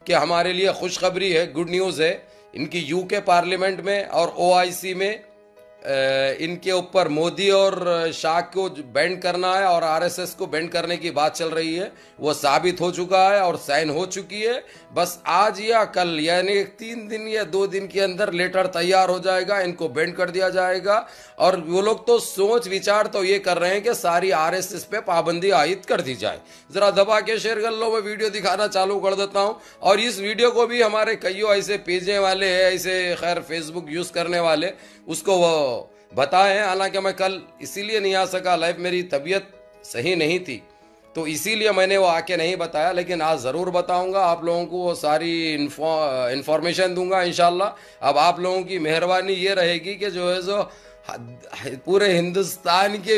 कि हमारे लिए खुशखबरी है, गुड न्यूज़ है। इनकी यूके पार्लियामेंट में और ओआईसी में इनके ऊपर मोदी और शाह को बैंड करना है और आरएसएस को बैंड करने की बात चल रही है। वो साबित हो चुका है और साइन हो चुकी है। बस आज या कल यानी 3 दिन या 2 दिन के अंदर लेटर तैयार हो जाएगा, इनको बैंड कर दिया जाएगा। और वो लोग तो सोच विचार तो ये कर रहे हैं कि सारी आरएसएस पे पाबंदी आयद कर दी जाए। जरा दबा के शेयर कर लो, मैं वीडियो दिखाना चालू कर देता हूँ। और इस वीडियो को भी हमारे कईयों ऐसे पेजे वाले हैं, ऐसे खैर फेसबुक यूज करने वाले, उसको वो बताएं। हालांकि मैं कल इसीलिए नहीं आ सका, लाइव मेरी तबीयत सही नहीं थी, तो इसीलिए मैंने वो आके नहीं बताया, लेकिन आज ज़रूर बताऊंगा आप लोगों को, वो सारी इन्फॉर्मेशन दूंगा इंशाल्लाह। अब आप लोगों की मेहरबानी ये रहेगी कि जो है सो पूरे हिंदुस्तान के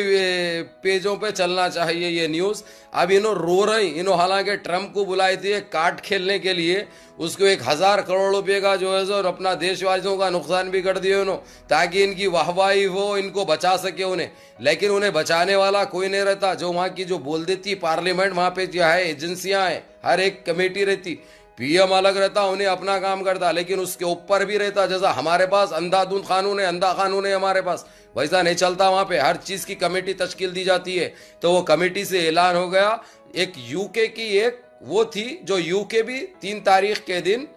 पेजों पे चलना चाहिए ये न्यूज़। अब इन्हों रो रही, इन्हों हालांकि ट्रम्प को बुलाई थी एक कार्ड खेलने के लिए, उसको 1000 करोड़ रुपए का जो है सो अपना देशवासियों का नुकसान भी कर दिया उन्होंने, ताकि इनकी वाहवाही हो, इनको बचा सके उन्हें। लेकिन उन्हें बचाने वाला कोई नहीं रहता। जो वहाँ की जो बोल देती पार्लियामेंट, वहाँ पे जो है एजेंसियाँ हैं, हर एक कमेटी रहती, पीएम अलग रहता, उन्हें अपना काम करता, लेकिन उसके ऊपर भी रहता। जैसा हमारे पास अंधाधुंध कानून है, अंधा कानून है हमारे पास, वैसा नहीं चलता वहां पे। हर चीज की कमेटी तश्कील दी जाती है। तो वो कमेटी से ऐलान हो गया। एक यूके की एक वो थी जो यूके भी 3 तारीख के दिन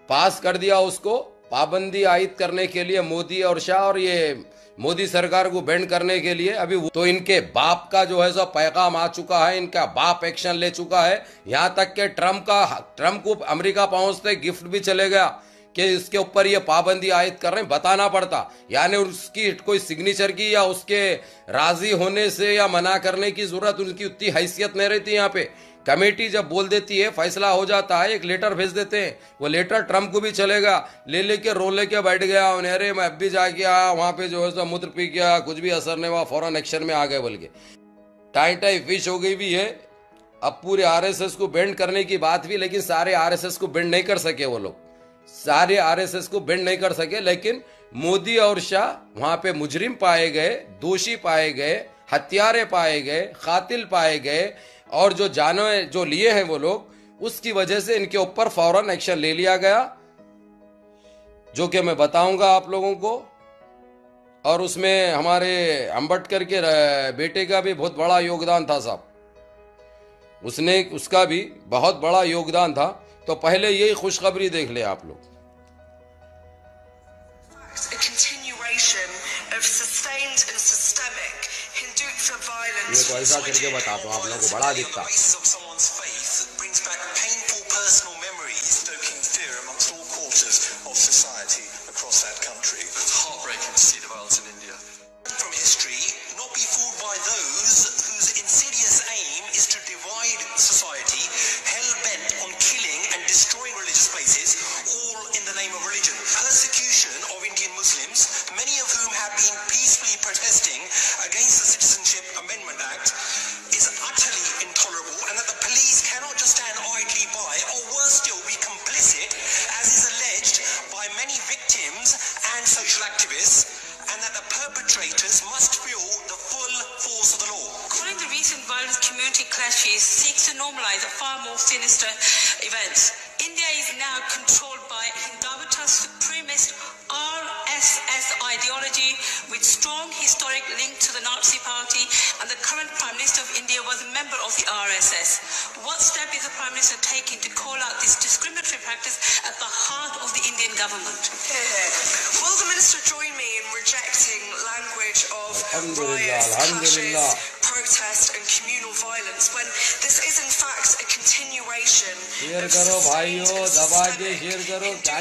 पास कर दिया उसको पाबंदी आयद करने के लिए, मोदी और शाह, और ये मोदी सरकार को बैंड करने के लिए। अभी तो इनके बाप का जो है सो पैगाम आ चुका है, इनका बाप एक्शन ले चुका है। यहां तक के ट्रम्प को अमेरिका पहुंचते गिफ्ट भी चले गया कि इसके ऊपर ये पाबंदी आयद कर रहे हैं, बताना पड़ता। यानी उसकी कोई सिग्नेचर की या उसके राजी होने से या मना करने की जरूरत, उनकी उतनी हैसियत नहीं रहती। यहाँ पे कमेटी जब बोल देती है, फैसला हो जाता है, एक लेटर भेज देते हैं। वो लेटर ट्रम्प को भी चलेगा, ले लेके रो लेके बैठ गया, अरे मैं अब भी जाके आया वहां पे जो है सो मूत्र पी गया, कुछ भी असर नहीं हुआ, फौरन एक्शन में आ गए बोल के टाई फिश हो गई भी है। अब पूरे आरएसएस को बैंड करने की बात भी, लेकिन सारे आरएसएस को बैंड नहीं कर सके वो लोग, सारे आरएसएस को बैंड नहीं कर सके। लेकिन मोदी और शाह वहां पे मुजरिम पाए गए, दोषी पाए गए, हत्यारे पाए गए, कातिल पाए गए, और जो जाने जो लिए हैं वो लोग, उसकी वजह से इनके ऊपर फौरन एक्शन ले लिया गया, जो कि मैं बताऊंगा आप लोगों को। और उसमें हमारे अंबेडकर के बेटे का भी बहुत बड़ा योगदान था साहब, उसका भी बहुत बड़ा योगदान था। तो पहले यही खुशखबरी देख ले आप लोग। ये तो ऐसा करके बताता हूँ आप लोगों को, बड़ा दिखता। Clashes seeks to normalize far more sinister events. India is now controlled by Hindutva supremacist RSS ideology with strong historic link to the Nazi Party, and the current Prime Minister of India was a member of the RSS. What step is the Prime Minister taking to call out this discriminatory practice at the heart of the Indian government? Will the Minister join me in rejecting language of riots, clashes, protest and communal violence when this is in fact a continuation of sustained and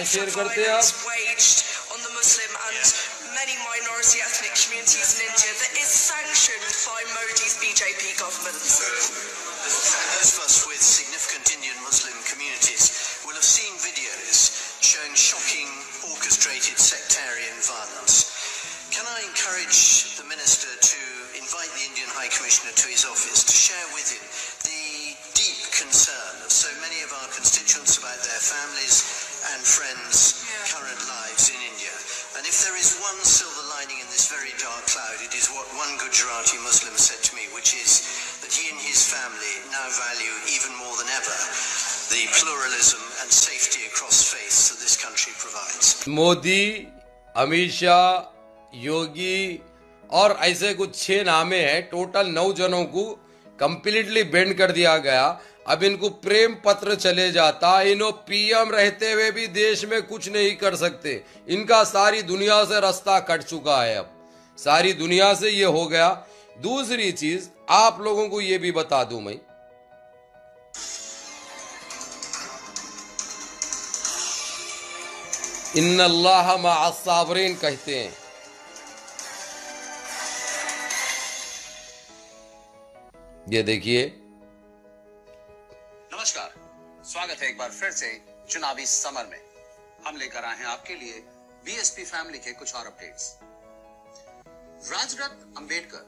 systemic violence waged on the Muslim and many minority ethnic communities in India that is sanctioned by Modi's BJP government? Those of us with significant Indian Muslim communities will have seen videos showing shocking orchestrated sectarian violence. Can I encourage the Minister to invite the Indian High Commissioner to his office to share with him the deep concern of so many of our constituents about their families and friends' current lives in India? And if there is one silver lining in this very dark cloud, it is what one Gujarati Muslim said to me, which is that he and his family now value even more than ever the pluralism and safety across faiths that this country provides. Modi, Amit Shah, योगी और ऐसे कुछ 6 नामे हैं, total 9 जनों को completely band कर दिया गया। अब इनको प्रेम पत्र चले जाता, इन्हों पीएम रहते हुए भी देश में कुछ नहीं कर सकते। इनका सारी दुनिया से रास्ता कट चुका है, अब सारी दुनिया से ये हो गया। दूसरी चीज आप लोगों को ये भी बता दूं मैं, इन्नल्लाह मअस साबिरीन कहते हैं। ये देखिए। नमस्कार, स्वागत है एक बार फिर से चुनावी समर में। हम लेकर आए हैं आपके लिए बीएसपी फैमिली के कुछ और अपडेट्स। राजरत्न अंबेडकर,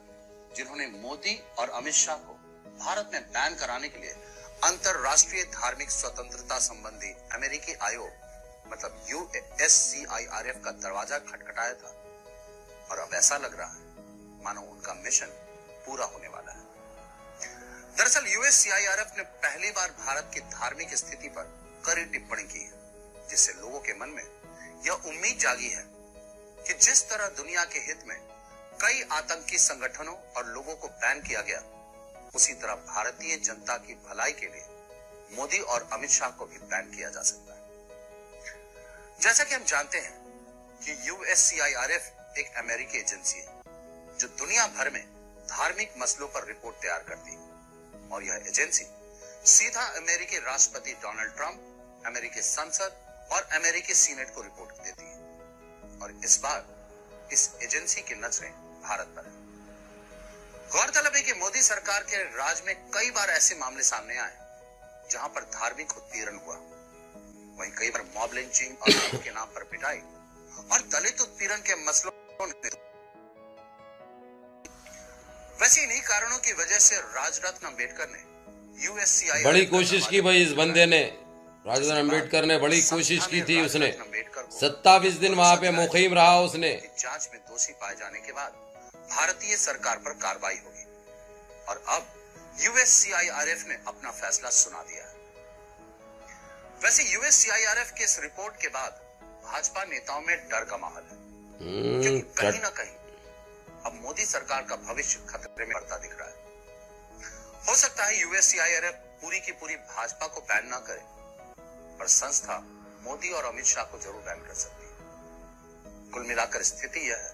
जिन्होंने मोदी और अमित शाह को भारत में बैन कराने के लिए अंतरराष्ट्रीय धार्मिक स्वतंत्रता संबंधी अमेरिकी आयोग मतलब USCIRF का दरवाजा खटखटाया था, और अब ऐसा लग रहा है मानो उनका मिशन पूरा होने वाला है। दरअसल USCIRF ने पहली बार भारत की धार्मिक स्थिति पर कड़ी टिप्पणी की है, जिससे लोगों के मन में यह उम्मीद जागी है कि जिस तरह दुनिया के हित में कई आतंकी संगठनों और लोगों को बैन किया गया, उसी तरह भारतीय जनता की भलाई के लिए मोदी और अमित शाह को भी बैन किया जा सकता है। जैसा कि हम जानते हैं कि USCIRF एक अमेरिकी एजेंसी है जो दुनिया भर में धार्मिक मसलों पर रिपोर्ट तैयार करती है, और यह एजेंसी सीधा अमेरिकी राष्ट्रपति डोनाल्ड ट्रंप, अमेरिकी संसद और अमेरिकी सीनेट को रिपोर्ट देती है। और इस बार इस एजेंसी की नजरें भारत पर है। गौरतलब है कि मोदी सरकार के राज में कई बार ऐसे मामले सामने आए जहां पर धार्मिक उत्पीड़न हुआ, वहीं कई बार मॉब लिंचिंग और धर्म के नाम पर पिटाई और दलित उत्पीड़न के मसलों ने। वैसे इन्हीं कारणों की वजह से राजरत्न अंबेडकर ने USCIRF बड़ी कोशिश की भाई, इस बंदे ने, राजरत्न अंबेडकर ने बड़ी कोशिश की थी। उसने 27 दिन वहां पे मुक़ीम रहा। उसने जांच में दोषी पाए जाने के बाद भारतीय सरकार पर कार्रवाई होगी, और अब USCIRF ने अपना फैसला सुना दिया है। वैसे USCIRF की इस रिपोर्ट के बाद भाजपा नेताओं में डर का माहौल है, क्योंकि कहीं ना कहीं अब मोदी सरकार का भविष्य खतरे में पड़ता दिख रहा है। हो सकता है USCIRF पूरी की पूरी भाजपा को बैन ना करे, पर संस्था मोदी और अमित शाह को जरूर बैन कर सकती है। कुल मिलाकर स्थिति यह है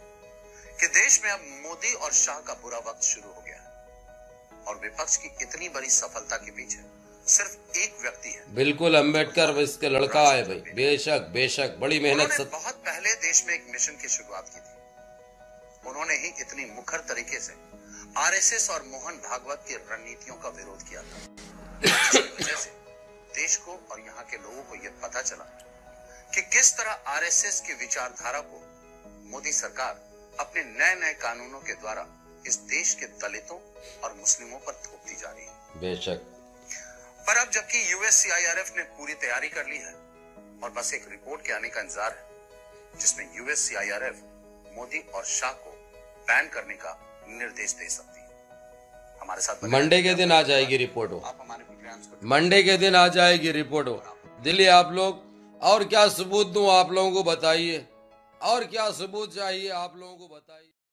कि देश में अब मोदी और शाह का बुरा वक्त शुरू हो गया है, और विपक्ष की इतनी बड़ी सफलता के पीछे सिर्फ एक व्यक्ति है। बिल्कुल, अंबेडकर इसके लड़का है भाई। बेशक बेशक, बड़ी मेहनत। बहुत पहले देश में एक मिशन की शुरुआत की थी। उन्होंने ही इतनी मुखर तरीके से RSS और मोहन भागवत की रणनीतियों का विरोध किया था, जिसकी वजह से देश को और यहाँ के लोगों को यह पता चला कि किस तरह RSS की विचारधारा को मोदी सरकार अपने नए नए कानूनों के द्वारा इस देश के दलितों और मुस्लिमों पर थोपती जा रही है। बेशक। पर अब जबकि USCIRF ने पूरी तैयारी कर ली है और बस एक रिपोर्ट के आने का इंतजार है, जिसमें USCIRF मोदी और शाह को बैन करने का निर्देश दे सकती है। हमारे साथ मंडे के दिन आ जाएगी रिपोर्ट। आप हमारे प्रोग्राम्स को मंडे के दिन आ जाएगी रिपोर्ट। दिल्ली आप लोग, और क्या सबूत दूं आप लोगों को बताइए, और क्या सबूत चाहिए आप लोगों को बताइए।